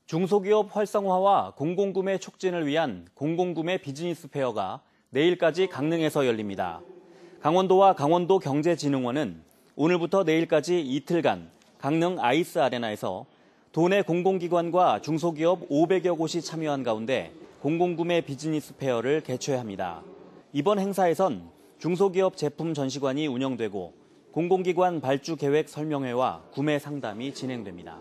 중소기업 활성화와 공공구매 촉진을 위한 공공구매 비즈니스 페어가 내일까지 강릉에서 열립니다. 강원도와 강원도경제진흥원은 오늘부터 내일까지 이틀간 강릉 아이스 아레나에서 도내 공공기관과 중소기업 500여 곳이 참여한 가운데 공공구매 비즈니스 페어를 개최합니다. 이번 행사에선 중소기업 제품 전시관이 운영되고 공공기관 발주 계획 설명회와 구매 상담이 진행됩니다.